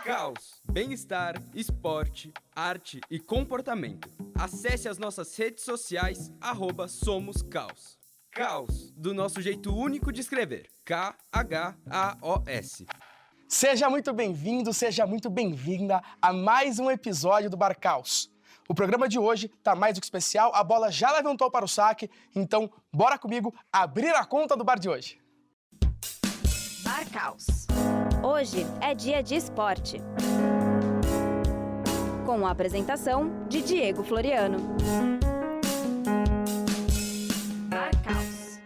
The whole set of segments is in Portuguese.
Caos, bem-estar, esporte, arte e comportamento. Acesse as nossas redes sociais, @SomosCaos. Caos, do nosso jeito único de escrever, K-H-A-O-S. Seja muito bem-vindo, seja muito bem-vinda a mais um episódio do Bar Caos. O programa de hoje tá mais do que especial, a bola já levantou para o saque, então bora comigo abrir a conta do bar de hoje. Bar Caos. Hoje é dia de esporte. Com a apresentação de Diego Floriano. Bar Caos.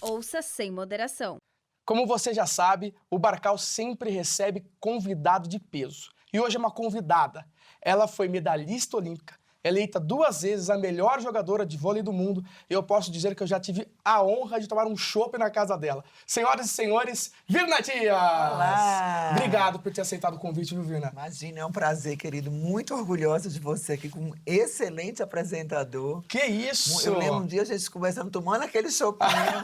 Ouça sem moderação. Como você já sabe, o Bar Caos sempre recebe convidado de peso. E hoje é uma convidada. Ela foi medalhista olímpica, eleita 2 vezes a melhor jogadora de vôlei do mundo, e eu posso dizer que eu já tive a honra de tomar um chopp na casa dela. Senhoras e senhores, Virna Dias! Olá! Obrigado por ter aceitado o convite, viu, Virna? Imagina, é um prazer, querido. Muito orgulhosa de você aqui, com um excelente apresentador. Que isso! Eu lembro um dia a gente conversando, tomando aquele choppinho.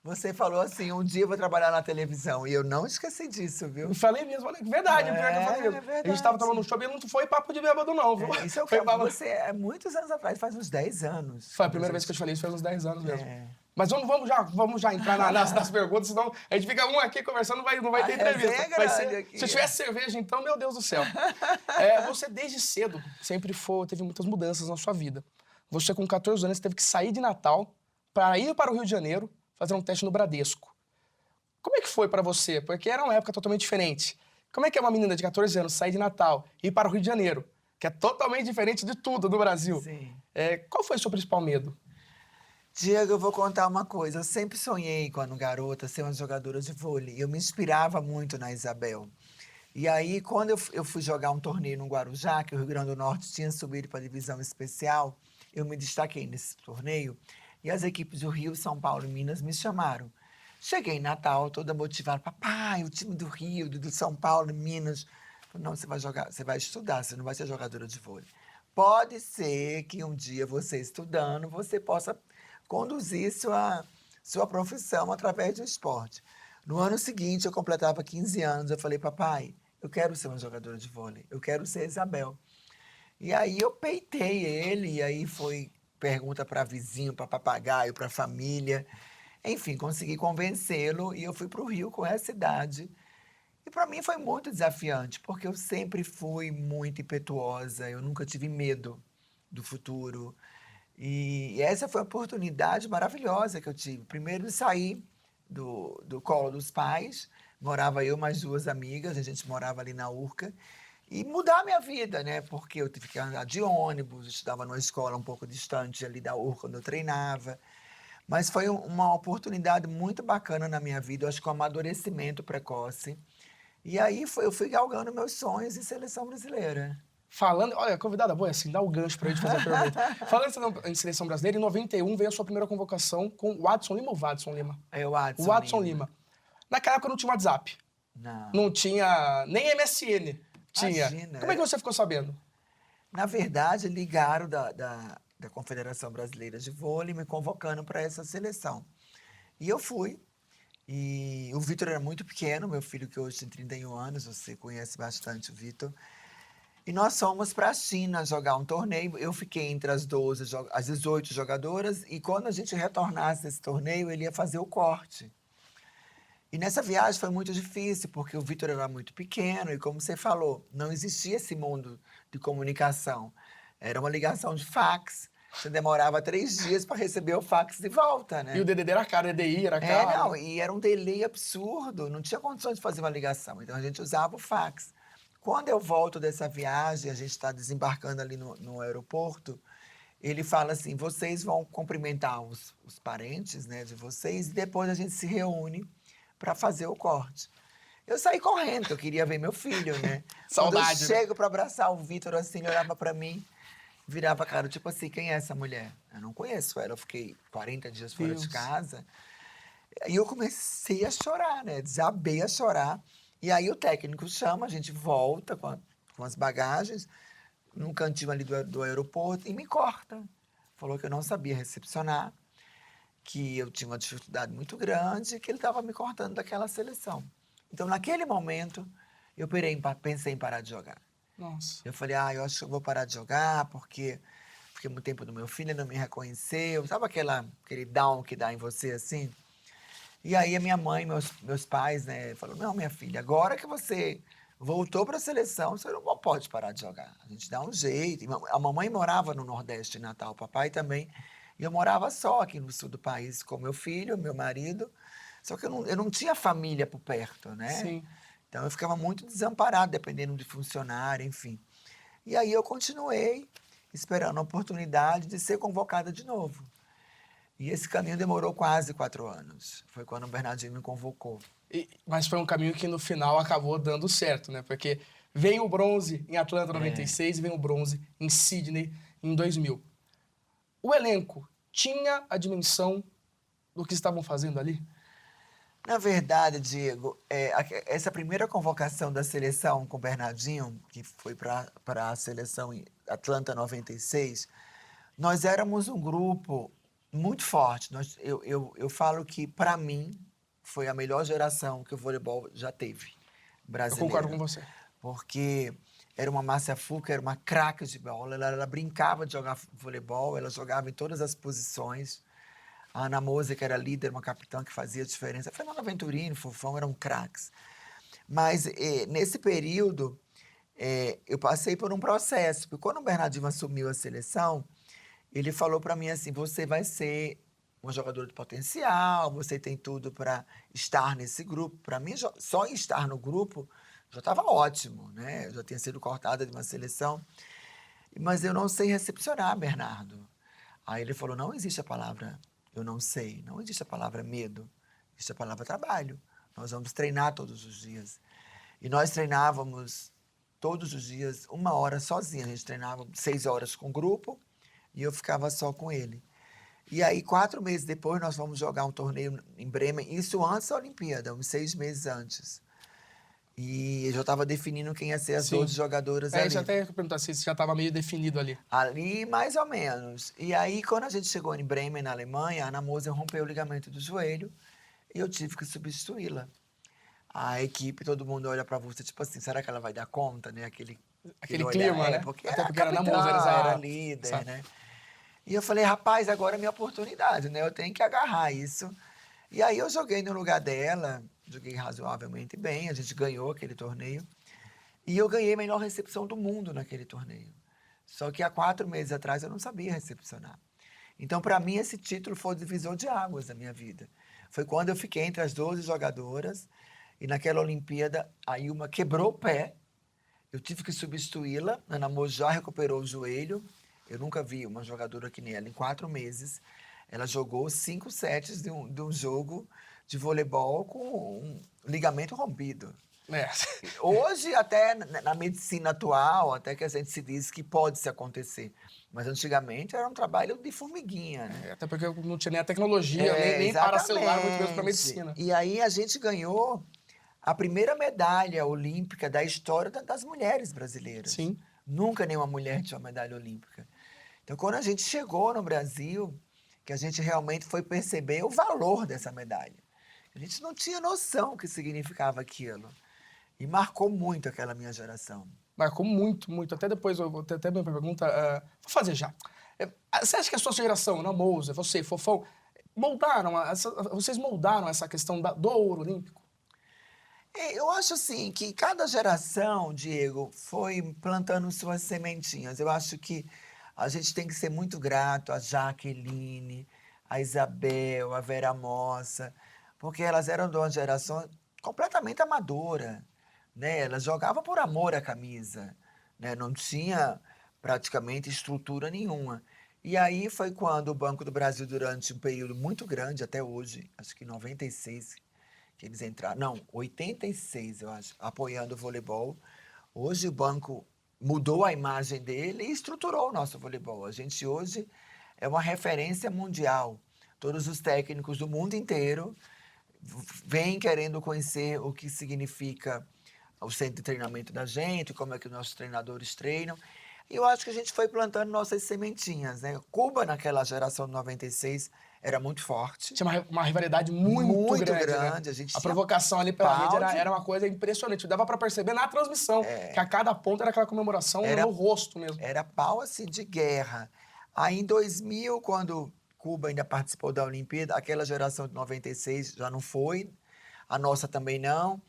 Você falou assim, um dia eu vou trabalhar na televisão. E eu não esqueci disso, viu? Eu falei mesmo, falei, verdade, pior que eu falei mesmo. verdade. A gente tava tomando um chopp e não foi papo de bêbado não, viu? Isso é o que Foi papo... você, muitos anos atrás, faz uns 10 anos. Foi a primeira vez que eu te falei isso, faz uns 10 anos mesmo. É. Mas vamos já entrar nas perguntas, senão a gente fica um aqui conversando, não vai ter entrevista. resenha Vai grande aqui. se tivesse cerveja, então, meu Deus do céu. Você, desde cedo, sempre teve muitas mudanças na sua vida. Você, com 14 anos, teve que sair de Natal para ir para o Rio de Janeiro fazer um teste no Bradesco. Como é que foi para você? Porque era uma época totalmente diferente. Como é que é uma menina de 14 anos sair de Natal e ir para o Rio de Janeiro, que é totalmente diferente de tudo no Brasil? Sim. Qual foi o seu principal medo? Diego, eu vou contar uma coisa. Eu sempre sonhei, quando garota, ser uma jogadora de vôlei. Eu me inspirava muito na Isabel. E aí, quando eu fui jogar um torneio no Guarujá, que o Rio Grande do Norte tinha subido para a divisão especial, eu me destaquei nesse torneio. E as equipes do Rio, São Paulo e Minas me chamaram. Cheguei em Natal, toda motivada. Papai, o time do Rio, do São Paulo, Minas. Falei, não, você vai jogar, você vai estudar, você não vai ser jogadora de vôlei. Pode ser que um dia você estudando, você possa conduzir sua profissão através do esporte. No ano seguinte, eu completava 15 anos. Eu falei, papai, eu quero ser uma jogadora de vôlei. Eu quero ser Isabel. E aí eu peitei ele, e aí foi pergunta para vizinho, para papagaio, para família. Enfim, consegui convencê-lo e eu fui para o Rio com essa idade. E para mim foi muito desafiante, porque eu sempre fui muito impetuosa, eu nunca tive medo do futuro. E essa foi uma oportunidade maravilhosa que eu tive. Primeiro, de sair do colo dos pais, morava eu mais 2 amigas, a gente morava ali na Urca, e mudar a minha vida, né? Porque eu tive que andar de ônibus, estudava numa escola um pouco distante ali da Urca, onde eu treinava. Mas foi uma oportunidade muito bacana na minha vida, eu acho que um amadurecimento precoce. E aí eu fui galgando meus sonhos em seleção brasileira. Falando, olha, convidada boa, assim, dá o gancho pra gente fazer a pergunta. Falando em seleção brasileira, em 91 veio a sua primeira convocação com o Adson Lima ou Vadson Lima? É o Adson. O Adson Lima. Naquela época não tinha WhatsApp. Não tinha nem MSN. Tinha. Imagina, Como é que você ficou sabendo? Na verdade, ligaram da Confederação Brasileira de Vôlei me convocando para essa seleção. E eu fui. E o Vitor era muito pequeno, meu filho que hoje tem 31 anos, você conhece bastante o Vitor. E nós fomos para a China jogar um torneio. Eu fiquei entre as 18 jogadoras, e quando a gente retornasse desse torneio, ele ia fazer o corte. E nessa viagem foi muito difícil, porque o Vitor era muito pequeno e, como você falou, não existia esse mundo de comunicação. Era uma ligação de fax. Você demorava 3 dias para receber o fax de volta, né? E o DDD era caro, o DDI era caro. Não, e era um delay absurdo, não tinha condições de fazer uma ligação. Então a gente usava o fax. Quando eu volto dessa viagem, a gente está desembarcando ali no aeroporto, ele fala assim, vocês vão cumprimentar os parentes, né, de vocês, e depois a gente se reúne para fazer o corte. Eu saí correndo, porque eu queria ver meu filho, né? Saudade. Quando eu chego para abraçar o Vitor, assim, ele olhava para mim, virava a cara, tipo assim, quem é essa mulher? Eu não conheço ela, eu fiquei 40 dias fora de casa. E eu comecei a chorar, né? Desabei a chorar. E aí o técnico chama, a gente volta com as bagagens, num cantinho ali do aeroporto, e me corta. Falou que eu não sabia recepcionar, que eu tinha uma dificuldade muito grande, que ele estava me cortando daquela seleção. Então, naquele momento, pensei em parar de jogar. Nossa. Eu falei, eu acho que eu vou parar de jogar porque fiquei muito tempo no meu filho, ele não me reconheceu. Sabe aquele down que dá em você, assim? E aí a minha mãe, meus pais, né, falaram, não, minha filha, agora que você voltou para a seleção, você não pode parar de jogar. A gente dá um jeito. A mamãe morava no Nordeste, em Natal, o papai também. E eu morava só aqui no sul do país com meu filho, meu marido. Só que eu não tinha família por perto, né? Sim. Então eu ficava muito desamparado, dependendo de funcionário, enfim. E aí eu continuei esperando a oportunidade de ser convocada de novo. E esse caminho demorou quase 4 anos. Foi quando o Bernardinho me convocou. Mas foi um caminho que no final acabou dando certo, né? Porque vem o bronze em Atlanta 96 e vem o bronze em Sydney em 2000. O elenco tinha a dimensão do que estavam fazendo ali? Na verdade, Diego, essa primeira convocação da seleção com o Bernardinho, que foi para a seleção em Atlanta 96, nós éramos um grupo muito forte. Eu falo que, para mim, foi a melhor geração que o voleibol já teve, Eu brasileiro. concordo com você. Porque era uma Márcia Fuca, era uma craque de bola, ela brincava de jogar voleibol, ela jogava em todas as posições. A Ana Moser, que era líder, uma capitã que fazia diferença. A Fernanda Venturini, Fofão, eram craques. Mas nesse período, eu passei por um processo. Porque quando o Bernardinho assumiu a seleção, ele falou para mim assim, você vai ser uma jogadora de potencial, você tem tudo para estar nesse grupo. Para mim, só estar no grupo já estava ótimo, né? Eu já tinha sido cortada de uma seleção. Mas eu não sei recepcionar, Bernardo. Aí ele falou, não existe a palavra eu não sei, não existe a palavra medo, existe a palavra trabalho. Nós vamos treinar todos os dias. E nós treinávamos todos os dias 1 hora sozinha. A gente treinava 6 horas com o grupo e eu ficava só com ele. E aí, 4 meses depois, nós fomos jogar um torneio em Bremen, isso antes da Olimpíada, uns 6 meses antes. E eu já estava definindo quem ia ser as 12 jogadoras ali. Isso até ia perguntar se já estava meio definido ali. Ali, mais ou menos. E aí, quando a gente chegou em Bremen, na Alemanha, a Ana Moser rompeu o ligamento do joelho e eu tive que substituí-la. A equipe, todo mundo olha pra você, tipo assim, será que ela vai dar conta, né? Aquele clima, né? Porque Até porque era era Ana capitã, Moser, exato. era líder, né? E eu falei, rapaz, agora é minha oportunidade, né? Eu tenho que agarrar isso. E aí eu joguei no lugar dela, joguei razoavelmente bem, a gente ganhou aquele torneio. E eu ganhei a melhor recepção do mundo naquele torneio. Só que há 4 meses atrás eu não sabia recepcionar. Então, para mim, esse título foi o divisor de águas da minha vida. Foi quando eu fiquei entre as 12 jogadoras e naquela Olimpíada a Ilma quebrou o pé. Eu tive que substituí-la. A Ana Moser já recuperou o joelho. Eu nunca vi uma jogadora que nem ela em 4 meses. Ela jogou 5 sets de um jogo de voleibol com um ligamento rompido. Hoje, até na medicina atual, até que a gente se diz que pode se acontecer. Mas antigamente era um trabalho de formiguinha, né? Até porque não tinha nem a tecnologia, nem para celular, muito menos para medicina. E aí a gente ganhou a primeira medalha olímpica da história das mulheres brasileiras. Sim. Nunca nenhuma mulher tinha uma medalha olímpica. Então, quando a gente chegou no Brasil, que a gente realmente foi perceber o valor dessa medalha. A gente não tinha noção do que significava aquilo. E marcou muito aquela minha geração. Marcou muito, muito. Até depois, eu vou ter até uma pergunta. Vou fazer já. Você acha que a sua geração, Ana Moser, você, Fofão, vocês moldaram essa questão do ouro olímpico? Eu acho assim que cada geração, Diego, foi plantando suas sementinhas. Eu acho que a gente tem que ser muito grato a Jaqueline, a Isabel, a Vera Mossa, porque elas eram de uma geração completamente amadora, né? Elas jogavam por amor à camisa, né? Não tinha praticamente estrutura nenhuma. E aí foi quando o Banco do Brasil, durante um período muito grande, até hoje, acho que 96, que eles entraram, não, 86, eu acho, apoiando o voleibol. Hoje o banco mudou a imagem dele e estruturou o nosso voleibol. A gente hoje é uma referência mundial. Todos os técnicos do mundo inteiro vêm querendo conhecer o que significa o centro de treinamento da gente, como é que os nossos treinadores treinam. E eu acho que a gente foi plantando nossas sementinhas, né? Cuba, naquela geração de 96, era muito forte. Tinha uma rivalidade muito grande, né? A gente A tinha provocação ali pela rede balde. era uma coisa impressionante. Dava pra perceber na transmissão, que a cada ponto era aquela comemoração no rosto mesmo. Era pau, assim, de guerra. Aí, em 2000, quando Cuba ainda participou da Olimpíada, aquela geração de 96 já não foi, a nossa também não.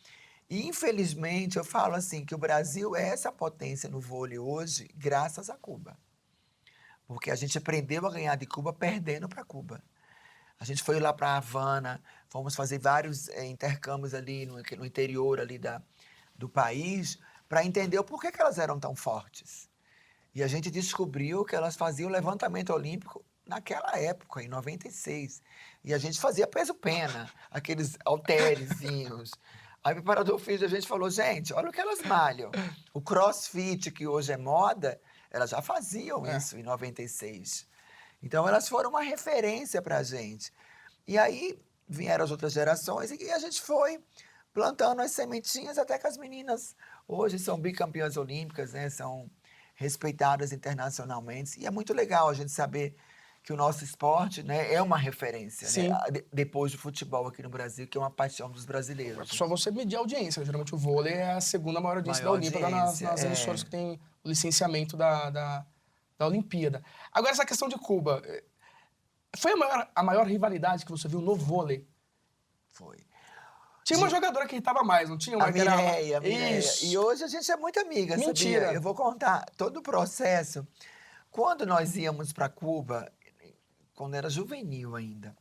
E, infelizmente, eu falo assim, que o Brasil é essa potência no vôlei hoje, graças a Cuba. Porque a gente aprendeu a ganhar de Cuba perdendo para Cuba. A gente foi lá para Havana, fomos fazer vários intercâmbios ali no interior ali do país, para entender o porquê que elas eram tão fortes. E a gente descobriu que elas faziam levantamento olímpico naquela época, em 96. E a gente fazia peso-pena, aqueles halterezinhos. Aí o preparador físico, a gente falou, gente, olha o que elas malham. O crossfit, que hoje é moda, elas já faziam isso em 96. Então, elas foram uma referência para a gente. E aí, vieram as outras gerações e a gente foi plantando as sementinhas até que as meninas hoje são bicampeãs olímpicas, né? São respeitadas internacionalmente. E é muito legal a gente saber que o nosso esporte, né, é uma referência, Sim. né? Depois do futebol aqui no Brasil, que é uma paixão dos brasileiros. Só você medir a audiência, né? Geralmente o vôlei é a segunda maior audiência Maior da Olimpíada audiência, nas emissoras que tem o licenciamento da Olimpíada. Agora, essa questão de Cuba, foi a maior rivalidade que você viu no vôlei? Foi. Tinha uma jogadora que irritava mais, não tinha? Uma A que era- Mireia. Isso. E hoje a gente é muito amiga, Mentira. sabia? Eu vou contar todo o processo. Quando nós íamos para Cuba, quando era juvenil ainda,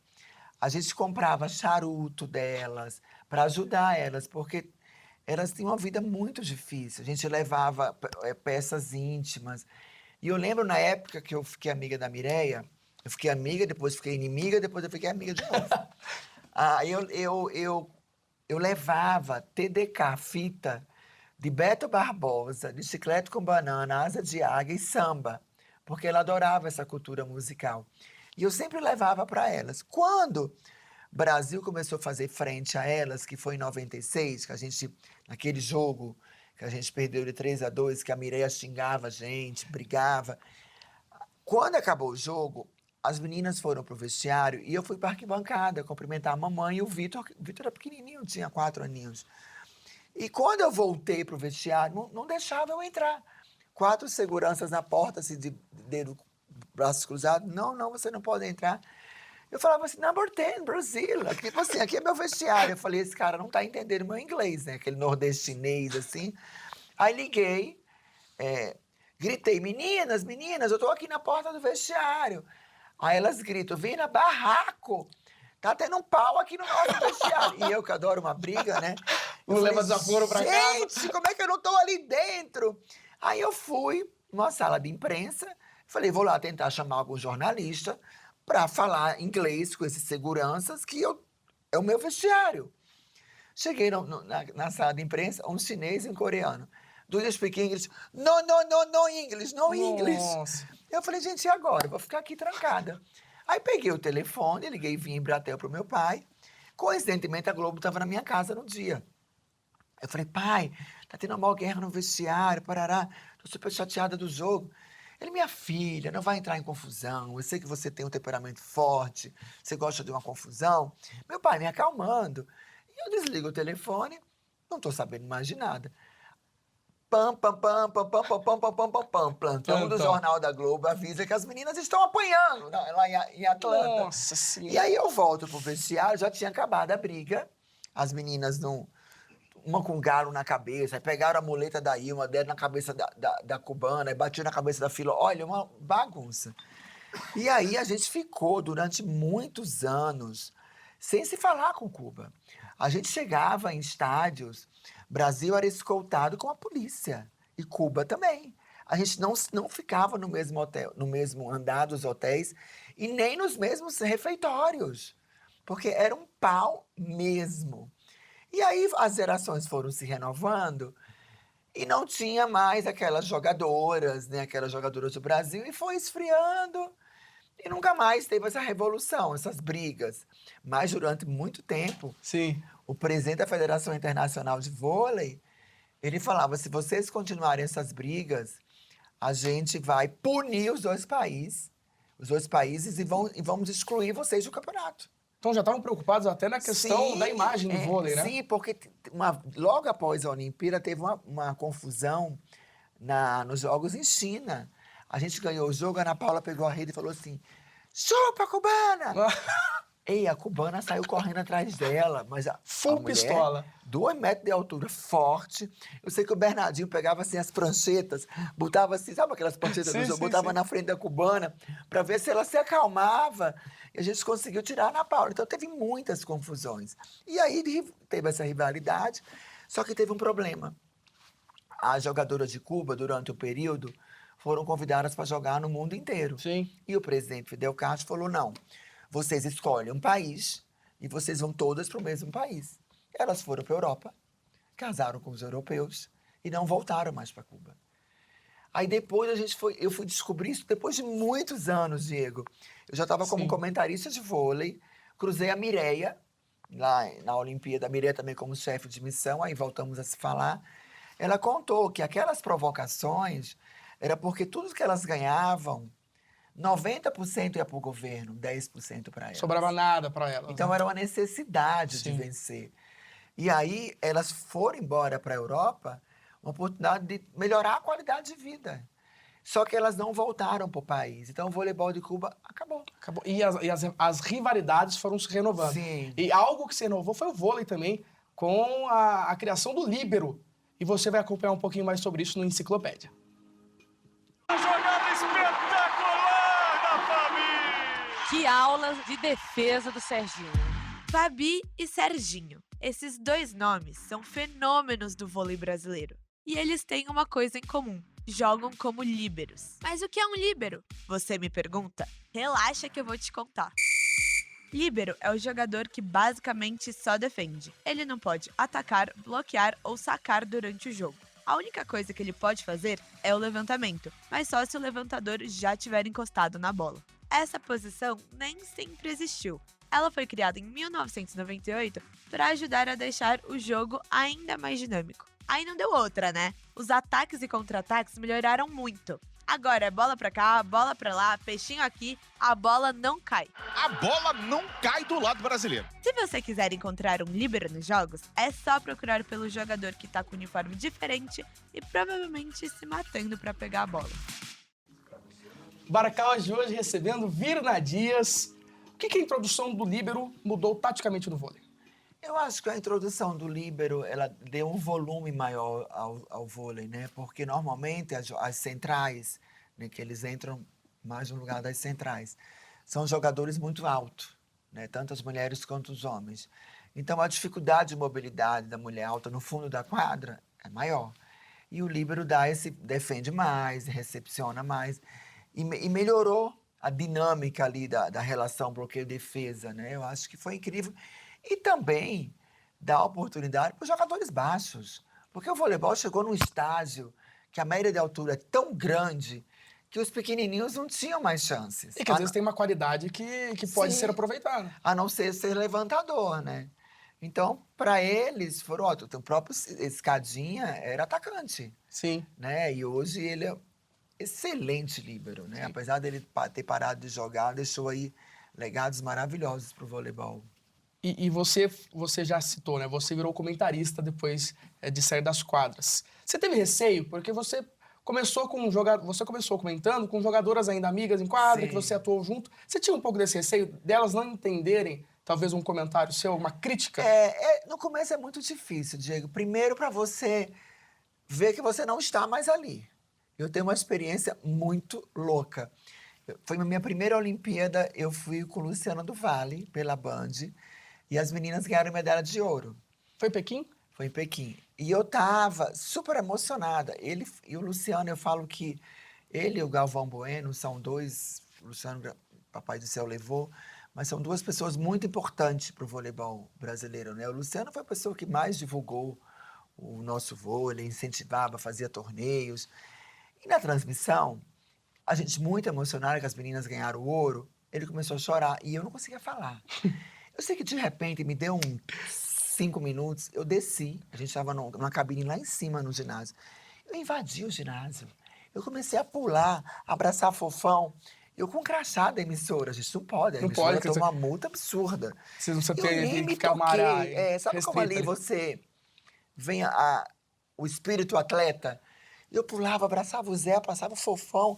a gente comprava charuto delas para ajudar elas, porque elas tinham uma vida muito difícil. A gente levava peças íntimas. E eu lembro na época que eu fiquei amiga da Mireia, eu fiquei amiga, depois fiquei inimiga, depois eu fiquei amiga de novo. Aí eu levava TDK, fita, de Beto Barbosa, de Chiclete com Banana, Asa de Águia e samba, porque ela adorava essa cultura musical. E eu sempre levava para elas. Quando o Brasil começou a fazer frente a elas, que foi em 96, que a gente, naquele jogo que a gente perdeu de 3-2, que a Mireia xingava a gente, brigava. Quando acabou o jogo, as meninas foram pro vestiário e eu fui para a arquibancada cumprimentar a mamãe e o Vitor. O Vitor era pequenininho, tinha 4 aninhos. E quando eu voltei pro vestiário, não deixava eu entrar. 4 seguranças na porta, assim, de dedo, braços cruzados. Não, você não pode entrar. Eu falava assim, number 10, Brasil. Aqui, tipo assim, aqui é meu vestiário. Eu falei, esse cara não tá entendendo meu inglês, né? Aquele nordestinês, assim. Aí liguei, gritei, meninas, eu tô aqui na porta do vestiário. Aí elas gritam, Vina, barraco! Tá tendo um pau aqui no nosso vestiário. E eu, que adoro uma briga, né? Não leva desaforo pra casa. Gente, como é que eu não tô ali dentro? Aí eu fui numa sala de imprensa, falei, vou lá tentar chamar algum jornalista para falar inglês com esses seguranças, que é o meu vestiário. Cheguei na sala de imprensa, um chinês e um coreano. Do you speak English? No English, no English. Nossa. Eu falei, gente, e agora? Eu vou ficar aqui trancada. Aí peguei o telefone, liguei via Embratel pro meu pai. Coincidentemente, a Globo estava na minha casa no dia. Eu falei, pai, tá tendo uma maior guerra no vestiário, parará. Tô super chateada do jogo. Ele, minha filha, não vai entrar em confusão. Eu sei que você tem um temperamento forte, você gosta de uma confusão. Meu pai me acalmando. E eu desligo o telefone, não tô sabendo mais de nada. Pam, plantão do Jornal da Globo avisa que as meninas estão apanhando lá em Atlanta. Nossa Senhora. E aí eu volto pro vestiário, já tinha acabado a briga. As meninas uma com galo na cabeça, aí pegaram a muleta da Ilma, deram na cabeça da cubana, aí batiam na cabeça da Fila. Olha, uma bagunça. E aí a gente ficou durante muitos anos sem se falar com Cuba. A gente chegava em estádios, Brasil era escoltado com a polícia, e Cuba também. A gente não ficava no mesmo hotel, no mesmo andar dos hotéis, e nem nos mesmos refeitórios, porque era um pau mesmo. E aí as gerações foram se renovando e não tinha mais aquelas jogadoras, né? Aquelas jogadoras do Brasil, e foi esfriando. E nunca mais teve essa revolução, essas brigas. Mas durante muito tempo, Sim. o presidente da Federação Internacional de Vôlei, ele falava, se vocês continuarem essas brigas, a gente vai punir os dois países e vamos excluir vocês do campeonato. Então já estavam preocupados até na questão Sim, da imagem do vôlei, né? Sim, porque logo após a Olimpíada teve uma confusão nos Jogos em China. A gente ganhou o jogo, a Ana Paula pegou a rede e falou assim, chupa, cubana! E a cubana saiu correndo atrás dela, mas a Full mulher, pistola. 2 metros de altura, forte. Eu sei que o Bernardinho pegava assim as pranchetas, botava assim, sabe aquelas pranchetas Sim, do jogo? sim, Botava sim. na frente da cubana para ver se ela se acalmava. E a gente conseguiu tirar a Ana Paula. Então teve muitas confusões. E aí teve essa rivalidade, só que teve um problema. As jogadoras de Cuba, durante o período, foram convidadas para jogar no mundo inteiro. Sim. E o presidente Fidel Castro falou, não, vocês escolhem um país e vocês vão todas para o mesmo país. Elas foram para a Europa, casaram com os europeus e não voltaram mais para Cuba. Aí depois eu fui descobrir isso depois de muitos anos, Diego. Eu já estava como Sim. comentarista de vôlei, cruzei a Mireia, lá na Olimpíada, a Mireia também como chefe de missão, aí voltamos a se falar. Ela contou que aquelas provocações era porque tudo que elas ganhavam, 90% ia para o governo, 10% para elas. Sobrava nada para elas. Então né? era uma necessidade de Sim. vencer. E aí elas foram embora para a Europa, uma oportunidade de melhorar a qualidade de vida. Só que elas não voltaram para o país. Então o voleibol de Cuba acabou. Acabou. E as rivalidades foram se renovando. Sim. E algo que se renovou foi o vôlei também, com a criação do líbero. E você vai acompanhar um pouquinho mais sobre isso no Enciclopédia. Jogada espetacular da Fabi! Que aulas de defesa do Serginho. Fabi e Serginho. Esses 2 nomes são fenômenos do vôlei brasileiro. E eles têm uma coisa em comum. Jogam como líberos. Mas o que é um líbero? Você me pergunta? Relaxa que eu vou te contar. Líbero é o jogador que basicamente só defende. Ele não pode atacar, bloquear ou sacar durante o jogo. A única coisa que ele pode fazer é o levantamento, mas só se o levantador já tiver encostado na bola. Essa posição nem sempre existiu. Ela foi criada em 1998 para ajudar a deixar o jogo ainda mais dinâmico. Aí não deu outra, né? Os ataques e contra-ataques melhoraram muito. Agora é bola pra cá, bola pra lá, peixinho aqui, a bola não cai. A bola não cai do lado brasileiro. Se você quiser encontrar um líbero nos jogos, é só procurar pelo jogador que tá com uniforme diferente e provavelmente se matando pra pegar a bola. Baracaus de hoje recebendo Virna Dias. O que a introdução do líbero mudou taticamente no vôlei? Eu acho que a introdução do líbero, ela deu um volume maior ao vôlei, né? Porque normalmente as centrais, né, que eles entram mais no lugar das centrais, são jogadores muito altos, né? Tanto as mulheres quanto os homens. Então a dificuldade de mobilidade da mulher alta no fundo da quadra é maior. E o líbero defende mais, recepciona mais e melhorou a dinâmica ali da relação bloqueio-defesa, né? Eu acho que foi incrível. E também dá oportunidade para os jogadores baixos. Porque o voleibol chegou num estágio que a média de altura é tão grande que os pequenininhos não tinham mais chances. E que às vezes tem uma qualidade que pode Sim. ser aproveitada. A não ser levantador, né? Então, para eles, foram, ó, o próprio Escadinha era atacante, Sim. né? E hoje ele é excelente líbero, né? Sim. Apesar dele ter parado de jogar, deixou aí legados maravilhosos para o voleibol. E você já citou, né? Você virou comentarista depois de sair das quadras. Você teve receio? Porque você começou comentando com jogadoras ainda amigas em quadra, Sim. que você atuou junto. Você tinha um pouco desse receio delas não entenderem, talvez, um comentário seu, uma crítica? No começo é muito difícil, Diego. Primeiro, para você ver que você não está mais ali. Eu tenho uma experiência muito louca. Foi a minha primeira Olimpíada, eu fui com o Luciano do Vale, pela Band, e as meninas ganharam medalha de ouro. Foi em Pequim? Foi em Pequim. E eu tava super emocionada. Ele e o Luciano, eu falo que ele e o Galvão Bueno são dois... O Luciano, Papai do Céu levou, mas são duas pessoas muito importantes para o voleibol brasileiro, né? O Luciano foi a pessoa que mais divulgou o nosso vôlei, incentivava, fazia torneios. E na transmissão, a gente muito emocionada que as meninas ganharam o ouro, ele começou a chorar e eu não conseguia falar. Eu sei que de repente me deu 5 minutos, eu desci, a gente estava numa cabine lá em cima no ginásio. Eu invadi o ginásio. Eu comecei a pular, abraçar fofão. Eu com crachá da emissora, a gente não pode. A Não emissora pode, tem quer uma multa absurda. Você não precisa Eu nem ter que me ficar uma toquei. área Sabe como ali restrita. você vem o espírito atleta? Eu pulava, abraçava o Zé, passava o fofão.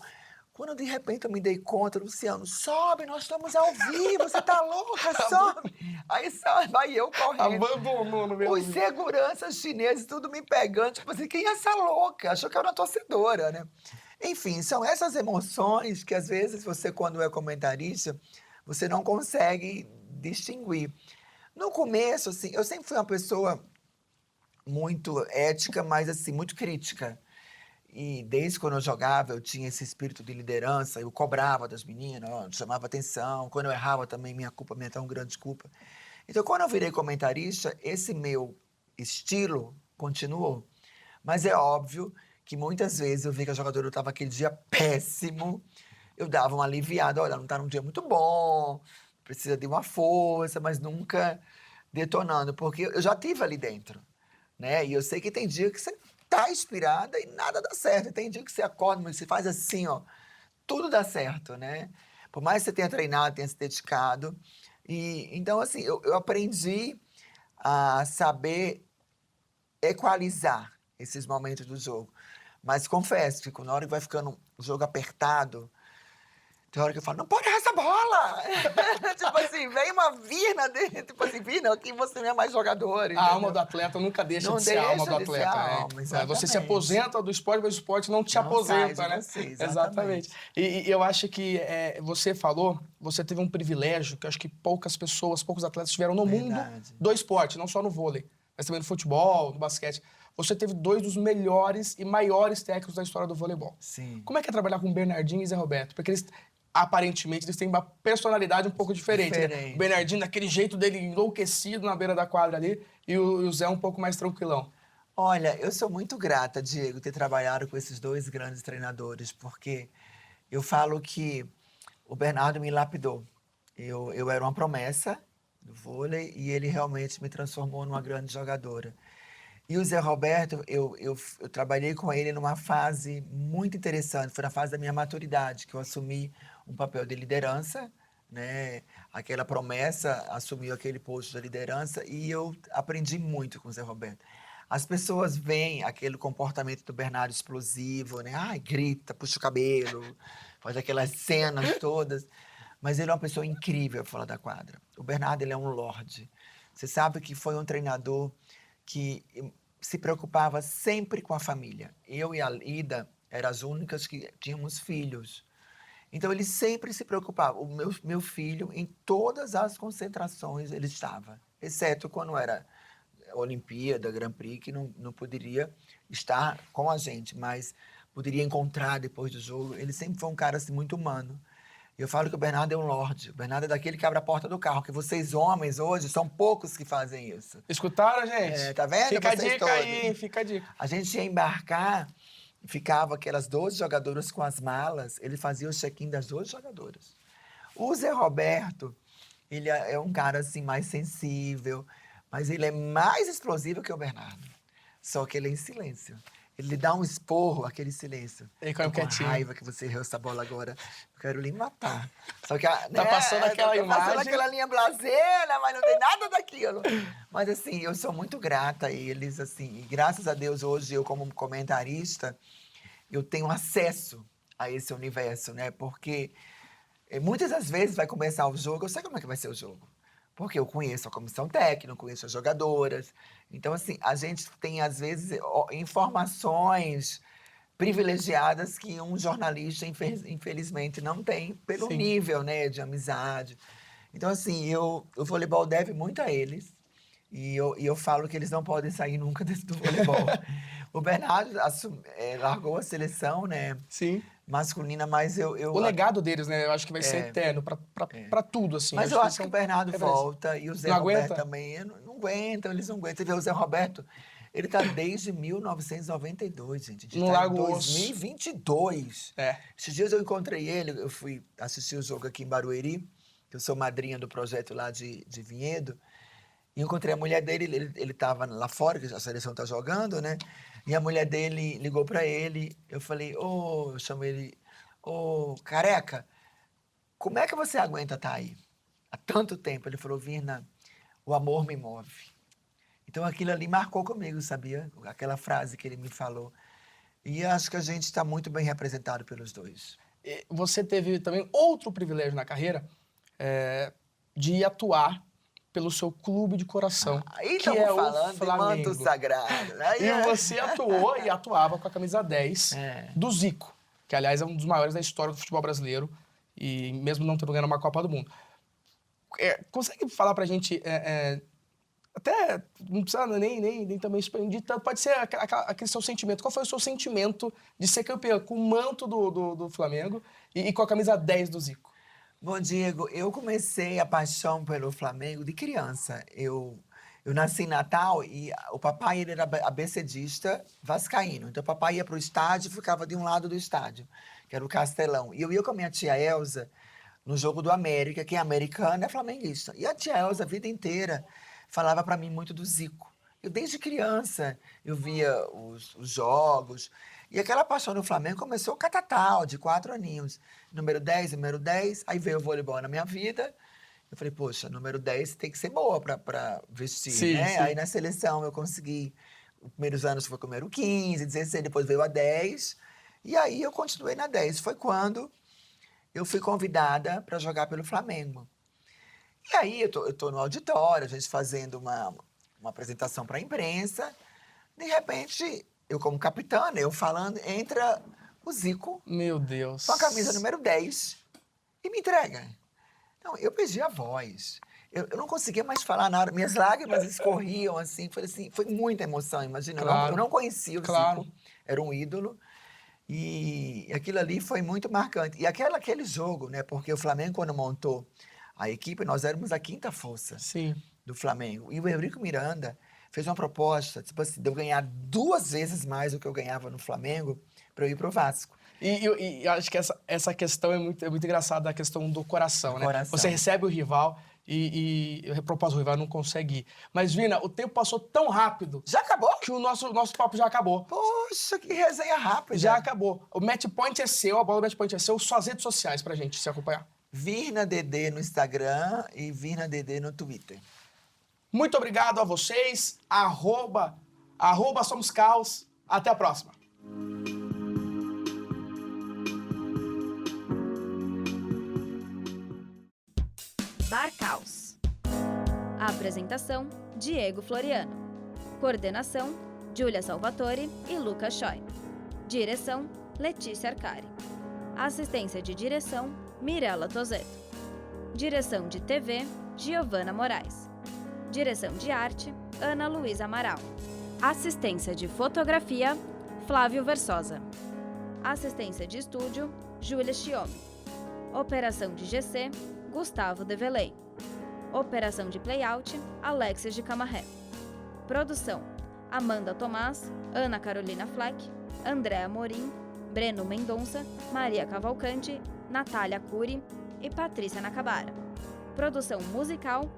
Quando de repente eu me dei conta, Luciano, sobe, nós estamos ao vivo, você tá louca, sobe. Aí sobe, vai eu correndo. Abandonou no meu Os seguranças chineses, tudo me pegando, tipo assim, quem é essa louca? Achou que eu era uma torcedora, né? Enfim, são essas emoções que às vezes você, quando é comentarista, você não consegue distinguir. No começo, assim, eu sempre fui uma pessoa muito ética, mas assim, muito crítica. E desde quando eu jogava, eu tinha esse espírito de liderança, eu cobrava das meninas, ó, chamava atenção. Quando eu errava também, minha tão grande culpa. Então, quando eu virei comentarista, esse meu estilo continuou. Mas é óbvio que muitas vezes eu vi que a jogadora estava aquele dia péssimo, eu dava uma aliviada, olha, não está num dia muito bom, precisa de uma força, mas nunca detonando, porque eu já tive ali dentro, né? E eu sei que tem dia que você tá inspirada e nada dá certo. E tem dia que você acorda, mas você faz assim, ó, tudo dá certo, né? Por mais que você tenha treinado, tenha se dedicado. E então, assim, eu aprendi a saber equalizar esses momentos do jogo. Mas confesso que na hora que vai ficando o jogo apertado, tem hora que eu falo, não pode errar essa bola! Tipo assim, vem uma virna dele, tipo assim, virna, aqui você não é mais jogador. A alma do atleta nunca deixa Não de ser a alma do deixa de ser atleta, a né? alma, Você se exatamente. aposenta do esporte, mas o esporte não te Não aposenta, sai de né? você, Exatamente. E eu acho que você falou, você teve um privilégio que eu acho que poucas pessoas, poucos atletas tiveram no mundo Verdade. do esporte, não só no vôlei, mas também no futebol, no basquete. Você teve 2 dos melhores e maiores técnicos da história do voleibol. Sim. Como é que é trabalhar com Bernardinho e Zé Roberto? Porque eles, aparentemente, eles têm uma personalidade um pouco diferente. Né? Diferente. O Bernardinho, daquele jeito dele enlouquecido na beira da quadra ali, e o Zé um pouco mais tranquilão. Olha, eu sou muito grata, Diego, ter trabalhado com esses 2 grandes treinadores, porque eu falo que o Bernardo me lapidou. Eu era uma promessa do vôlei e ele realmente me transformou numa grande jogadora. E o Zé Roberto, eu trabalhei com ele numa fase muito interessante, foi na fase da minha maturidade, que eu assumi um papel de liderança, né? Aquela promessa, assumiu aquele posto de liderança e eu aprendi muito com o Zé Roberto. As pessoas veem aquele comportamento do Bernardo explosivo, né? Ai, grita, puxa o cabelo, faz aquelas cenas todas. Mas ele é uma pessoa incrível fora da quadra. O Bernardo, ele é um lorde. Você sabe que foi um treinador que se preocupava sempre com a família. Eu e a Lida eram as únicas que tínhamos filhos. Então, ele sempre se preocupava. O meu filho, em todas as concentrações, ele estava. Exceto quando era Olimpíada, Grand Prix, que não poderia estar com a gente, mas poderia encontrar depois do jogo. Ele sempre foi um cara assim, muito humano. Eu falo que o Bernardo é um lorde. O Bernardo é daquele que abre a porta do carro, que vocês homens hoje são poucos que fazem isso. Escutaram, gente? Tá vendo? Fica a Vocês dica todos. aí, fica a dica. A gente ia embarcar, ficava aquelas 12 jogadoras com as malas, ele fazia o check-in das 12 jogadoras. O Zé Roberto, ele é um cara assim mais sensível, mas ele é mais explosivo que o Bernardo. Só que ele é em silêncio. Ele dá um esporro, aquele silêncio. Ele caiu Tô com quietinho. raiva que você errou essa bola agora. Eu quero lhe matar. Só que passando aquela tá passando imagem. aquela linha blaseira, mas não tem nada daquilo. Mas assim, eu sou muito grata a eles, assim. E graças a Deus, hoje, eu como comentarista, eu tenho acesso a esse universo, né? Porque muitas das vezes vai começar o jogo, eu sei como é que vai ser o jogo. Porque eu conheço a comissão técnica, conheço as jogadoras. Então, assim, a gente tem, às vezes, informações privilegiadas que um jornalista, infelizmente, não tem pelo Sim. nível, né, de amizade. Então, assim, o voleibol deve muito a eles. E eu falo que eles não podem sair nunca do voleibol. O Bernardo largou a seleção, né, Sim. masculina, mas eu O legado deles, né? Eu acho que vai ser eterno pra tudo, assim. Mas eu acho que o Bernardo é verdade. volta e o Zé Não Roberto aguenta? também. Não aguentam, eles não aguentam. Você vê o Zé Roberto, ele tá desde 1992, gente. A gente No tá Lago em Osso. 2022. É. Esses dias eu encontrei ele, eu fui assistir o jogo aqui em Barueri, que eu sou madrinha do projeto lá de Vinhedo. E encontrei a mulher dele, ele tava lá fora, que a seleção tá jogando, né? E a mulher dele ligou pra ele, eu falei, eu chamo ele, careca, como é que você aguenta estar aí há tanto tempo? Ele falou, Virna, o amor me move. Então aquilo ali marcou comigo, sabia? Aquela frase que ele me falou. E acho que a gente está muito bem representado pelos dois. Você teve também outro privilégio na carreira, de atuar pelo seu clube de coração, Aí que estamos é o falando de Flamengo. manto sagrado. Aí E você atuou e atuava com a camisa 10 do Zico, que, aliás, é um dos maiores da história do futebol brasileiro, e mesmo não tendo ganhado uma Copa do Mundo. Consegue falar pra gente, até não precisa nem também expandir tanto, pode ser aquele seu sentimento. Qual foi o seu sentimento de ser campeão com o manto do Flamengo e com a camisa 10 do Zico? Bom, Diego, eu comecei a paixão pelo Flamengo de criança. Eu nasci em Natal e o papai ele era abecedista vascaíno. Então, o papai ia para o estádio e ficava de um lado do estádio, que era o Castelão. E eu ia com a minha tia Elza no jogo do América, que é americana, é flamenguista. E a tia Elza, a vida inteira, falava para mim muito do Zico. Eu, desde criança, eu via os jogos. E aquela paixão no Flamengo começou catatal, de 4 aninhos. Número 10, aí veio o voleibol na minha vida. Eu falei, poxa, número 10 tem que ser boa pra vestir, Sim, né? sim. Aí na seleção eu consegui, os primeiros anos foi com o número 15, 16, depois veio a 10. E aí eu continuei na 10. Foi quando eu fui convidada para jogar pelo Flamengo. E aí eu tô no auditório, a gente fazendo uma apresentação para a imprensa. De repente, eu como capitã, eu falando, entra o Zico Meu Deus. com a camisa número 10 e me entrega. Então, eu perdi a voz. Eu não conseguia mais falar nada. Minhas lágrimas escorriam, assim. Foi muita emoção, imagina. Claro. Eu não conhecia o Claro. Zico. Era um ídolo. E aquilo ali foi muito marcante. E aquele jogo, né? Porque o Flamengo, quando montou a equipe, nós éramos a 5ª força Sim. do Flamengo. E o Eurico Miranda fez uma proposta, tipo assim, de eu ganhar 2 vezes mais do que eu ganhava no Flamengo para eu ir pro Vasco. E acho que essa questão é muito engraçada, a questão do coração, né? Coração. Você recebe o rival e propôs o rival não consegue ir. Mas, Virna, o tempo passou tão rápido Já acabou? que o nosso papo já acabou. Poxa, que resenha rápida. Já acabou. O Match Point é seu, a bola do Match Point é seu, suas redes sociais pra gente se acompanhar. Virna Dedê no Instagram e Virna Dedê no Twitter. Muito obrigado a vocês. @ Somos Caos. Até a próxima. Bar Caos. Apresentação: Diego Floriano. Coordenação: Júlia Salvatore e Lucas Choi. Direção: Letícia Arcari. Assistência de direção: Mirella Tozeto. Direção de TV: Giovana Moraes. Direção de arte: Ana Luísa Amaral. Assistência de fotografia: Flávio Versosa. Assistência de estúdio: Júlia Chiome. Operação de GC: Gustavo Develay. Operação de playout: Alexis de Camarré. Produção: Amanda Tomás, Ana Carolina Fleck, André Amorim, Breno Mendonça, Maria Cavalcante, Natália Cury e Patrícia Nakabara. Produção musical: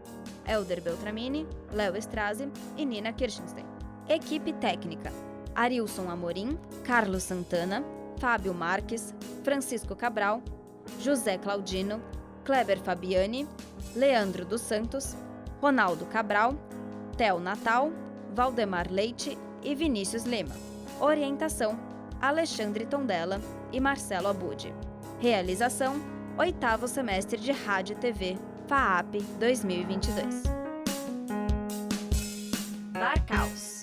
Elder Beltramini, Léo Strazi e Nina Kirchenstein. Equipe técnica: Arilson Amorim, Carlos Santana, Fábio Marques, Francisco Cabral, José Claudino, Kleber Fabiani, Leandro dos Santos, Ronaldo Cabral, Theo Natal, Valdemar Leite e Vinícius Lima. Orientação: Alexandre Tondela e Marcelo Abud. Realização: 8º semestre de Rádio e TV, FAAP 2022. Bar Caos.